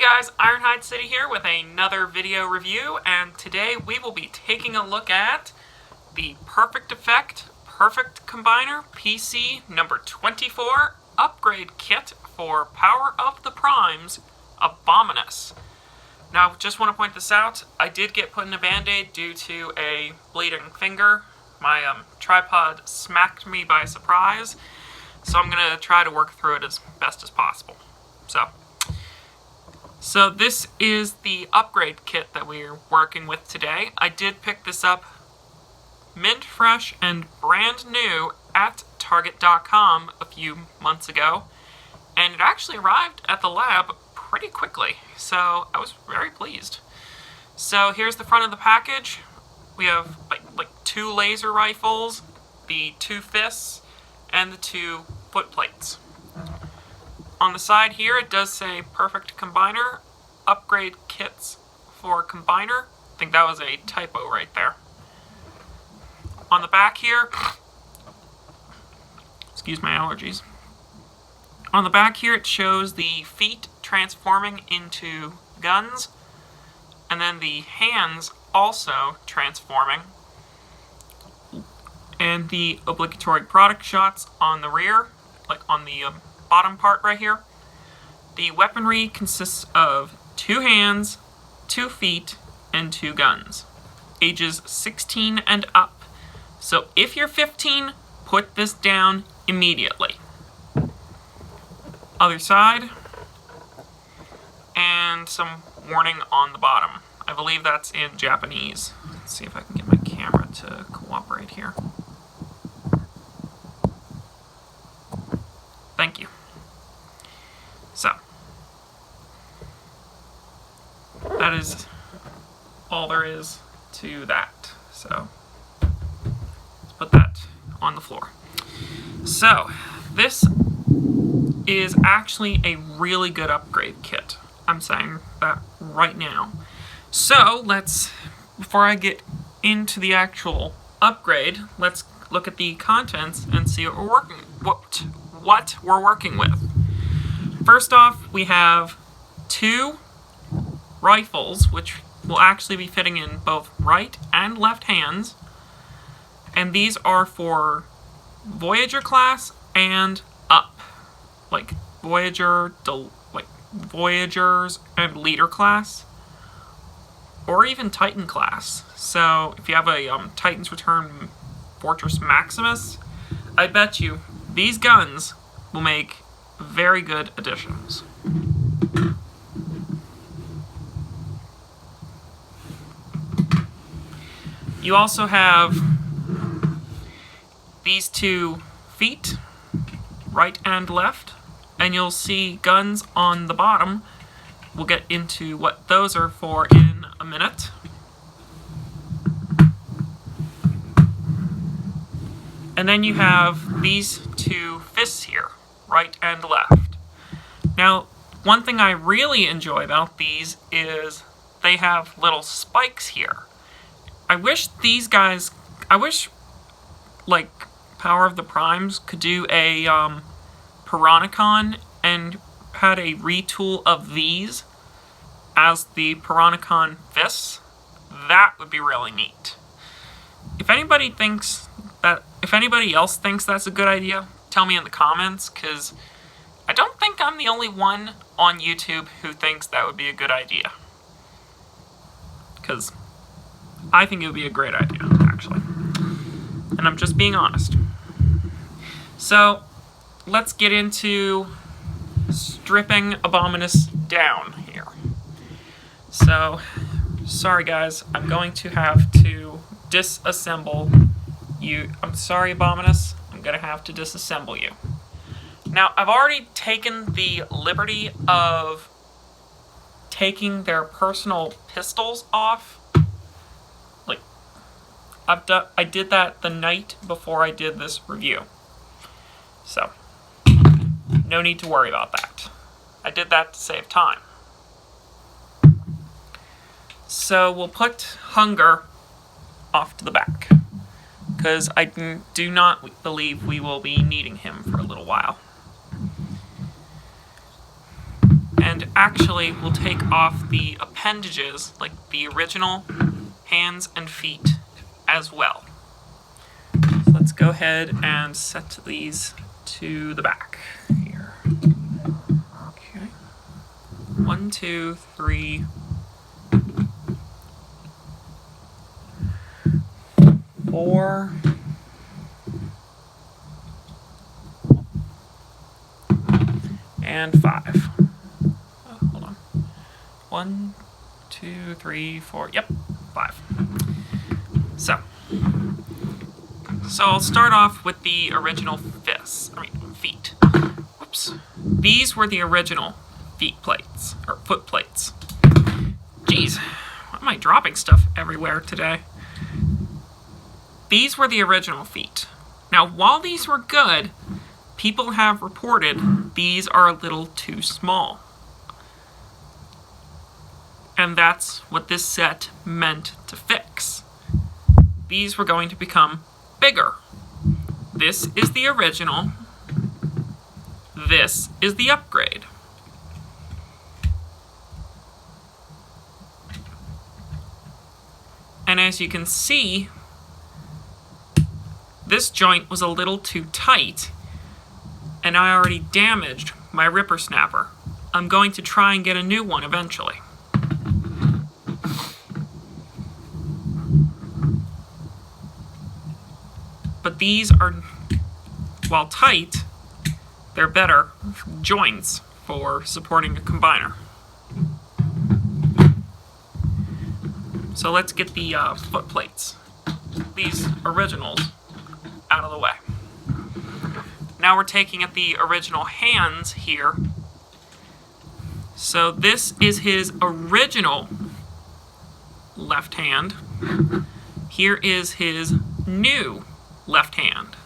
Hey guys, Ironhide City here with another video review, and today we will be taking a look at the Perfect Effect Perfect Combiner PC number 24 upgrade kit for Power of the Primes Abominus. Now, just want to point this out, I did get put in a band-aid due to a bleeding finger. My tripod smacked me by surprise, so I'm going to try to work through it as best as possible. So this is the upgrade kit that we're working with today. I did pick this up mint fresh and brand new at Target.com a few months ago, and it actually arrived at the lab pretty quickly, so I was very pleased. So here's the front of the package. We have like two laser rifles, the two fists, and the two foot plates. On the side here, it does say Perfect Combiner, Upgrade Kits for Combiner. I think that was a typo right there. On the back here, excuse my allergies. On the back here, it shows the feet transforming into guns, and then the hands also transforming, and the obligatory product shots on the rear, like on the bottom part right here. The weaponry consists of 2 hands, 2 feet, and 2 guns. Ages 16 and up. So if you're 15, put this down immediately. Other side, and some warning on the bottom. I believe that's in Japanese. Let's see if I can get my camera to cooperate here. Thank you. So, that is all there is to that. So, let's put that on the floor. So, this is actually a really good upgrade kit. I'm saying that right now. So, before I get into the actual upgrade, let's look at the contents and see what we're working with. First off, we have 2 rifles, which will actually be fitting in both right and left hands. And these are for Voyager class and up. Like Voyagers and Leader class. Or even Titan class. So, if you have a Titan's Return Fortress Maximus, I bet you these guns will make very good additions. You also have these 2 feet, right and left, and you'll see guns on the bottom. We'll get into what those are for in a minute. And then you have these 2 fists here, right and left. Now, one thing I really enjoy about these is they have little spikes here. I wish like Power of the Primes could do a Piranacon and had a retool of these as the Piranacon fists. That would be really neat. If anybody else thinks that's a good idea, tell me in the comments, because I don't think I'm the only one on YouTube who thinks that would be a good idea. Because I think it would be a great idea, actually. And I'm just being honest. So, let's get into stripping Abominus down here. So, sorry guys, I'm going to have to disassemble you. I'm sorry, Abominus, I'm going to have to disassemble you. Now, I've already taken the liberty of taking their personal pistols off. Like, I did that the night before I did this review. So, no need to worry about that. I did that to save time. So, we'll put Hunger off to the back, because I do not believe we will be needing him for a little while. And actually will take off the appendages, like the original hands and feet as well. So let's go ahead and set these to the back here. Okay. 1, 2, 3, 4, and 5. Hold on. 1, 2, 3, 4. Yep, 5. So I'll start off with the original feet. Whoops. These were the original feet plates, or foot plates. Jeez, why am I dropping stuff everywhere today? These were the original feet. Now, while these were good, people have reported these are a little too small. And that's what this set meant to fix. These were going to become bigger. This is the original. This is the upgrade. And as you can see, this joint was a little too tight, and I already damaged my ripper snapper. I'm going to try and get a new one eventually. But these are, while tight, they're better joints for supporting a combiner. So let's get the foot plates, these originals, out of the way. Now we're taking at the original hands here. So this is his original left hand. Here is his new left hand.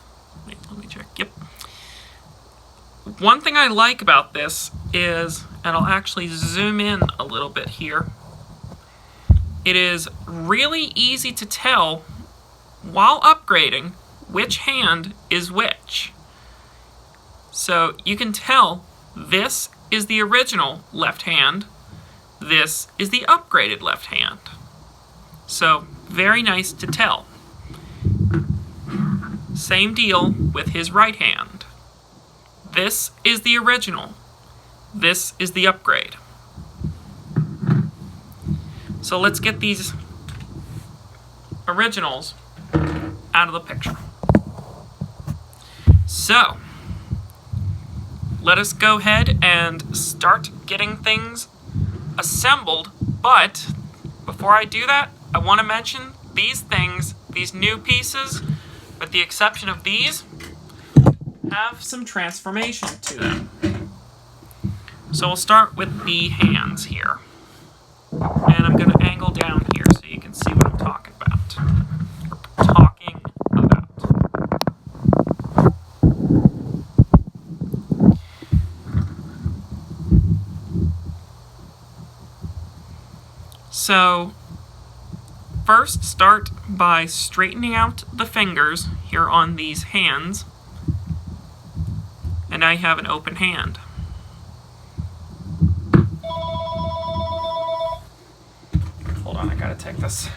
Let me check. Yep. One thing I like about this is, and I'll actually zoom in a little bit here, it is really easy to tell while upgrading which hand is which. So you can tell this is the original left hand, this is the upgraded left hand. So very nice to tell. Same deal with his right hand. This is the original. This is the upgrade. So let's get these originals out of the picture. So let us go ahead and start getting things assembled. But before I do that, I want to mention these things, these new pieces, with the exception of these, have some transformation to them. So we'll start with the hands here. And I'm going to angle down here so you can see what I'm talking about. So first start by straightening out the fingers here on these hands. And I have an open hand. Hold on, I gotta take this.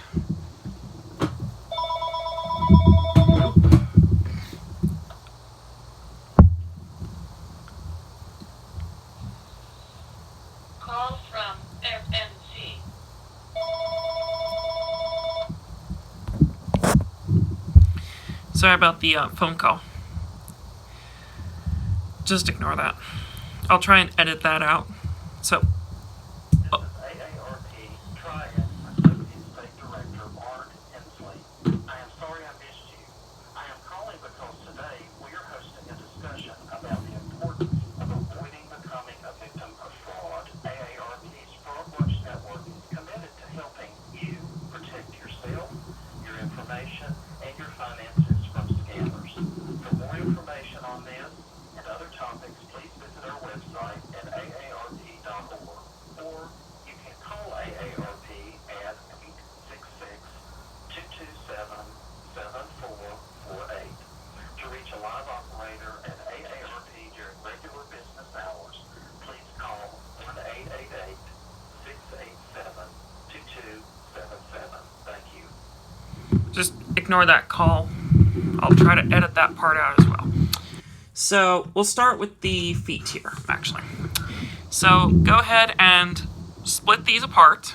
Call from FNC. Sorry about the phone call. Just ignore that. I'll try and edit that out. So, AARP Triad Associate State Director Mark Hensley. I am sorry I missed you. I am calling because today we are hosting a discussion about the importance of avoiding becoming a victim of fraud. AARP's Fraud Watch Network is committed to helping you protect yourself, your information, and your finances from scammers. For more information on this and other topics, please visit our website at aarp.org. Just ignore that call. I'll try to edit that part out as well. So we'll start with the feet here, actually. So go ahead and split these apart.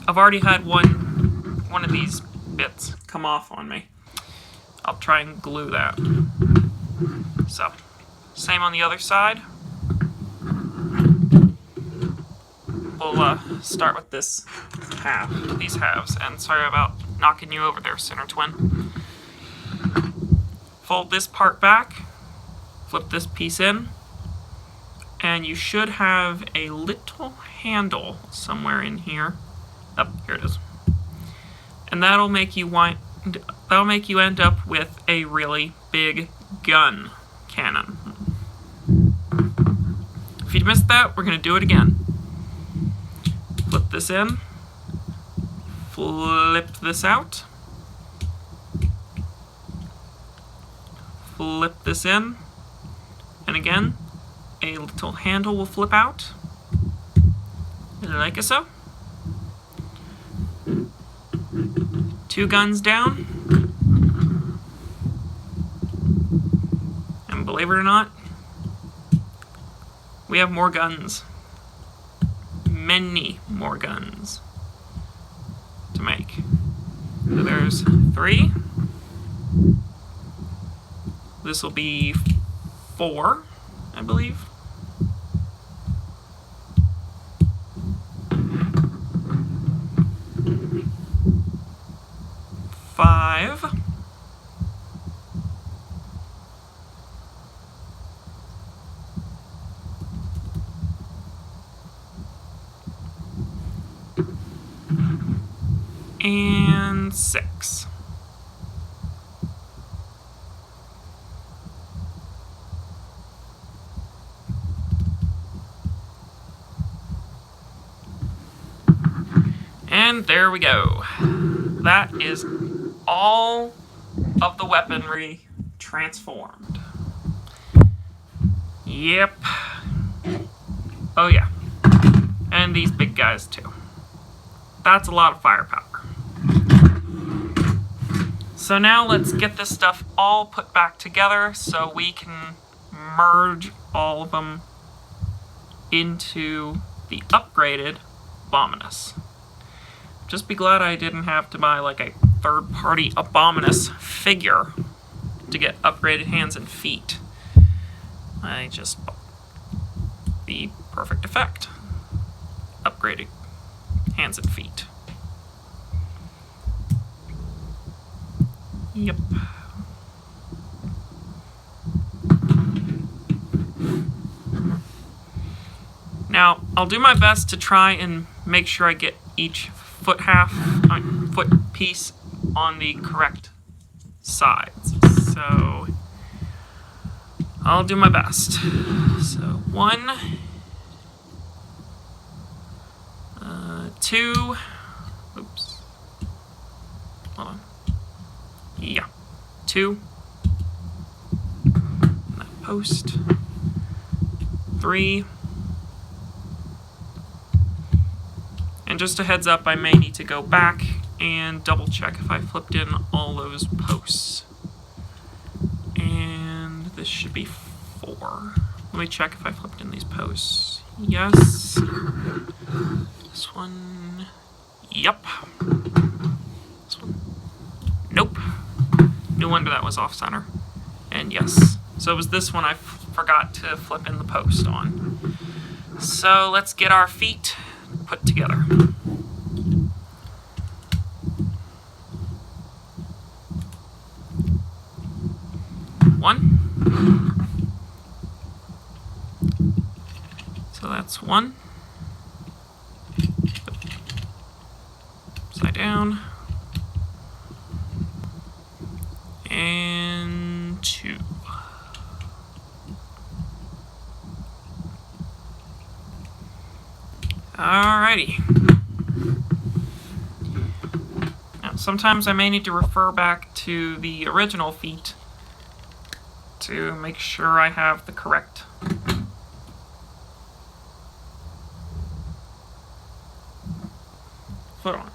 I've already had one of these bits come off on me. I'll try and glue that. So, same on the other side. We'll start with this half, these halves, and sorry about knocking you over there, Center Twin. Fold this part back, flip this piece in, and you should have a little handle somewhere in here. Oh, here it is. And that'll make you end up with a really big gun cannon. If you missed that, we're going to do it again. Flip this in, flip this out, flip this in, and again, a little handle will flip out, like so. 2 guns down, and believe it or not, we have more guns. Many more guns to make. So there's 3. This will be 4, I believe. 5. And 6. And there we go. That is all of the weaponry transformed. Yep. Oh yeah. And these big guys too. That's a lot of firepower. So now let's get this stuff all put back together so we can merge all of them into the upgraded abominus. Just be glad I didn't have to buy like a third-party abominus figure to get upgraded hands and feet. I just bought the perfect effect. Upgraded hands and feet. Yep. Now, I'll do my best to try and make sure I get each foot piece on the correct sides. So, I'll do my best. So, 1, 2, oops, hold on. Yeah, 2, that post, 3, and just a heads up, I may need to go back and double check if I flipped in all those posts. And this should be 4. Let me check if I flipped in these posts. Yes. This one, yep. This one, nope. No wonder that was off center. And yes, so it was this one I forgot to flip in the post on. So let's get our feet put together. 1. So that's 1. Upside down. And 2. Alrighty. Now, sometimes I may need to refer back to the original feet to make sure I have the correct foot on.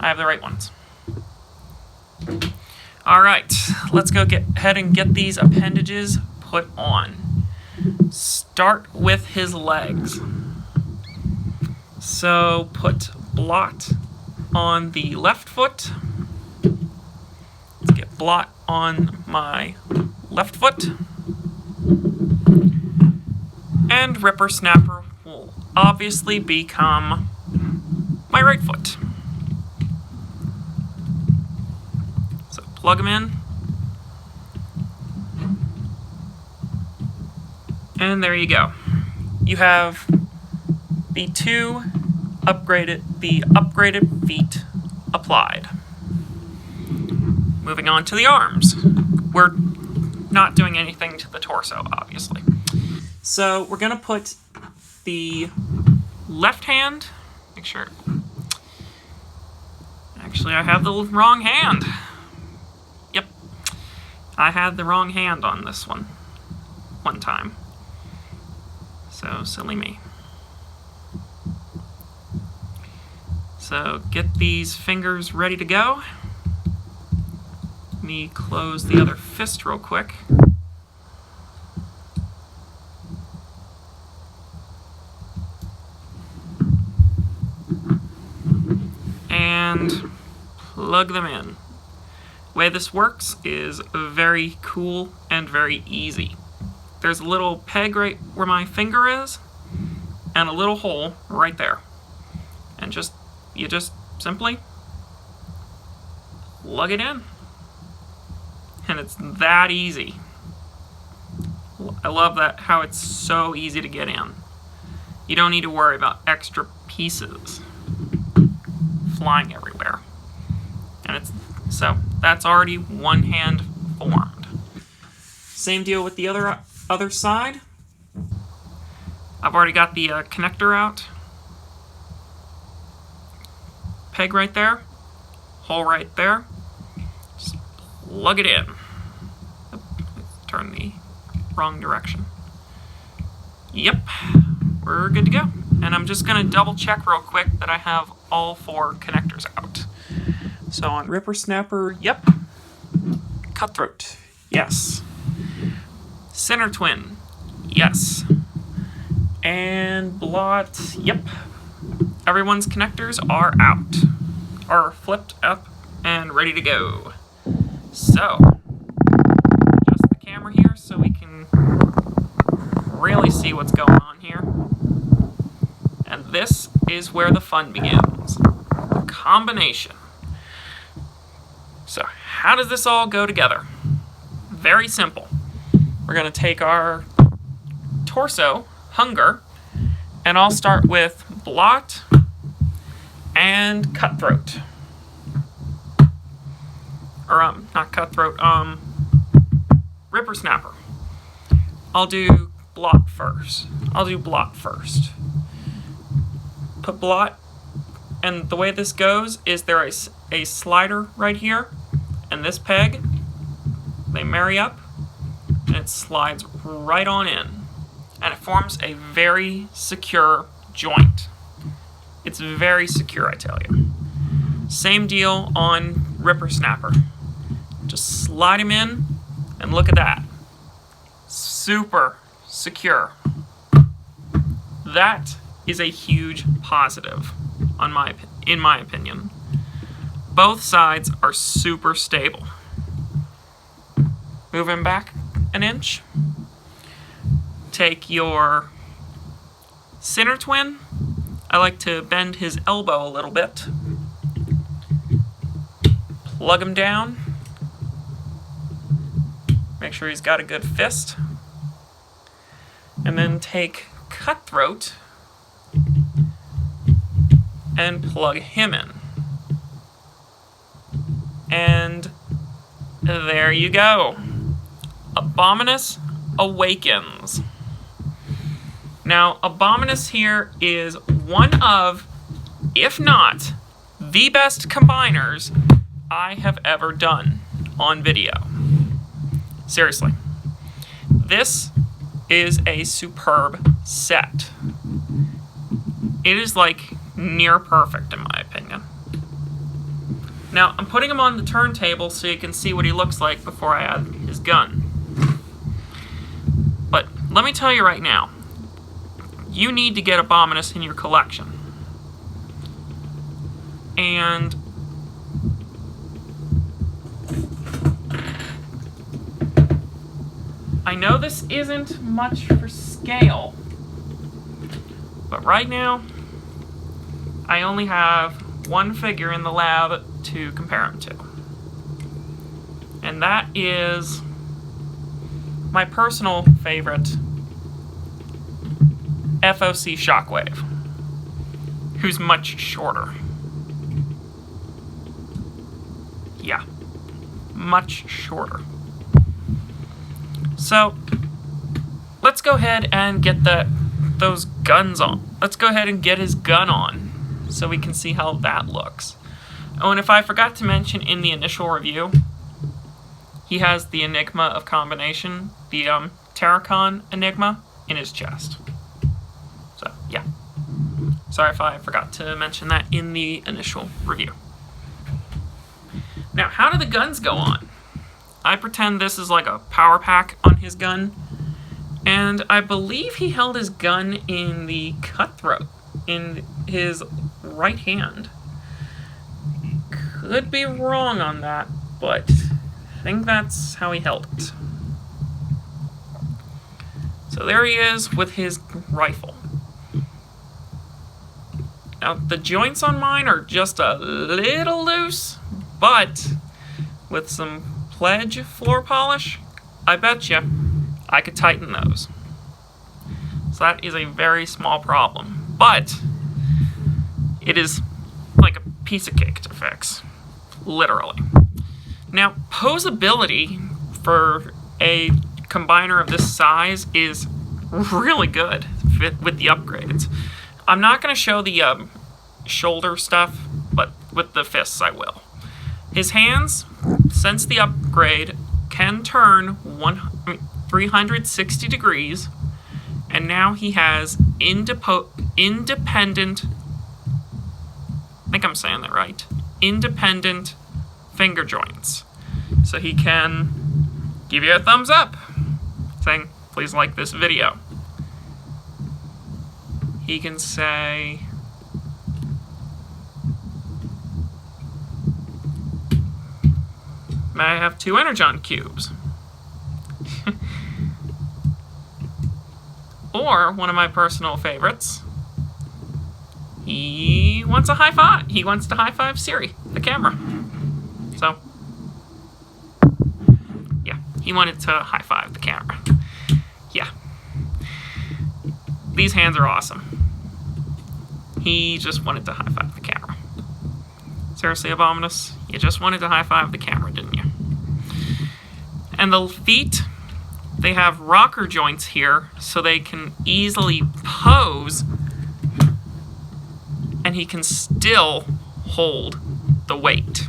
I have the right ones. Alright, let's go ahead and get these appendages put on. Start with his legs. So put blot on the left foot. Let's get blot on my left foot. And Ripper Snapper will obviously become my right foot. So plug them in. And there you go. You have the upgraded feet applied. Moving on to the arms. We're not doing anything to the torso, obviously. So we're going to put the left hand, make sure, actually I have the wrong hand. Yep, I had the wrong hand on this one time. So silly me. So get these fingers ready to go. Let me close the other fist real quick. And plug them in. The way this works is very cool and very easy. There's a little peg right where my finger is, and a little hole right there. And you just simply plug it in. And it's that easy. I love that, how it's so easy to get in. You don't need to worry about extra pieces flying everywhere. And so that's already one hand formed. Same deal with the other side. I've already got the connector out. Peg right there, hole right there. Just plug it in. Turn the wrong direction. Yep, we're good to go. And I'm just gonna double check real quick that I have all 4 connectors out. So on Ripper Snapper, yep. Cutthroat, yes. Center Twin, yes. And Blot, yep. Everyone's connectors are out, are flipped up and ready to go. So, adjust the camera here so we can really see what's going on here. And this is where the fun begins. The combination. So, how does this all go together? Very simple. We're going to take our torso, Hunger, and I'll start with Blot and Cutthroat. Or, not Cutthroat, Ripper Snapper. I'll do Blot first. Put Blot, and the way this goes is there is a slider right here, and this peg, they marry up, and it slides right on in. And it forms a very secure joint. It's very secure, I tell you. Same deal on Ripper Snapper. Just slide him in, and look at that. Super secure. That is a huge positive, in my opinion. Both sides are super stable. Move him back an inch. Take your center twin. I like to bend his elbow a little bit. Plug him down. Make sure he's got a good fist. And then take Cutthroat and plug him in. And there you go. Abominus awakens. Now, Abominus here is one of, if not, the best combiners I have ever done on video. Seriously. This is a superb set. It is like near perfect in my opinion. Now, I'm putting him on the turntable so you can see what he looks like before I add his gun. But let me tell you right now, you need to get Abominus in your collection. And I know this isn't much for scale, but right now I only have one figure in the lab to compare him to. And that is my personal favorite FOC Shockwave, who's much shorter. Yeah, much shorter. So, let's go ahead and get those guns on. Let's go ahead and get his gun on so we can see how that looks. Oh, and if I forgot to mention in the initial review, he has the Enigma of combination, the Terracon Enigma, in his chest. So, yeah. Sorry if I forgot to mention that in the initial review. Now, how do the guns go on? I pretend this is like a power pack on his gun, and I believe he held his gun in the cutthroat, in his right hand. Could be wrong on that, but I think that's how he held it. So there he is with his rifle. Now, the joints on mine are just a little loose, but with some Pledge floor polish, I bet you I could tighten those. So that is a very small problem, but it is like a piece of cake to fix, literally. Now, posability for a combiner of this size is really good with the upgrades. I'm not going to show the shoulder stuff, but with the fists I will. His hands, since the upgrade, can turn 360 degrees, and now he has independent, I think I'm saying that right, independent finger joints. So he can give you a thumbs up, saying, please like this video. He can say, may I have 2 Energon cubes? Or, one of my personal favorites, he wants a high five. He wants to high five Siri, the camera. So, yeah, he wanted to high five the camera. Yeah. These hands are awesome. He just wanted to high five the camera. Seriously, Abominus, you just wanted to high five the camera, didn't you? And the feet, they have rocker joints here, so they can easily pose, and he can still hold the weight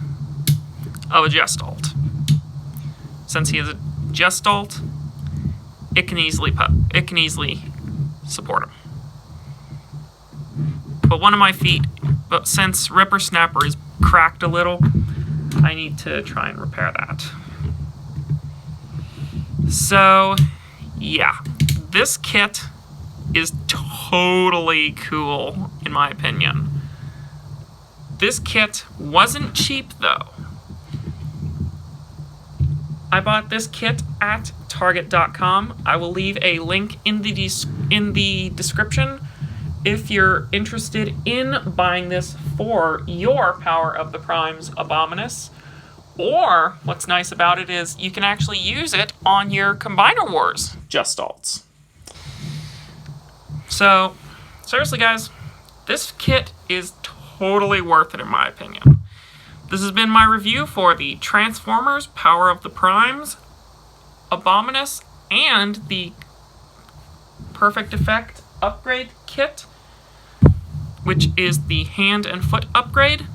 of a Gestalt. Since he is a Gestalt, it can easily support him. But one of my feet, since Ripper Snapper is cracked a little, I need to try and repair that. So, yeah, this kit is totally cool, in my opinion. This kit wasn't cheap, though. I bought this kit at Target.com. I will leave a link in the description if you're interested in buying this for your Power of the Primes Abominus. Or, what's nice about it is you can actually use it on your Combiner Wars Gestalts. So, seriously guys, this kit is totally worth it in my opinion. This has been my review for the Transformers Power of the Primes Abominus and the Perfect Effect upgrade kit, which is the hand and foot upgrade.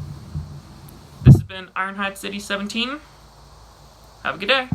This has been Ironhide City 17. Have a good day.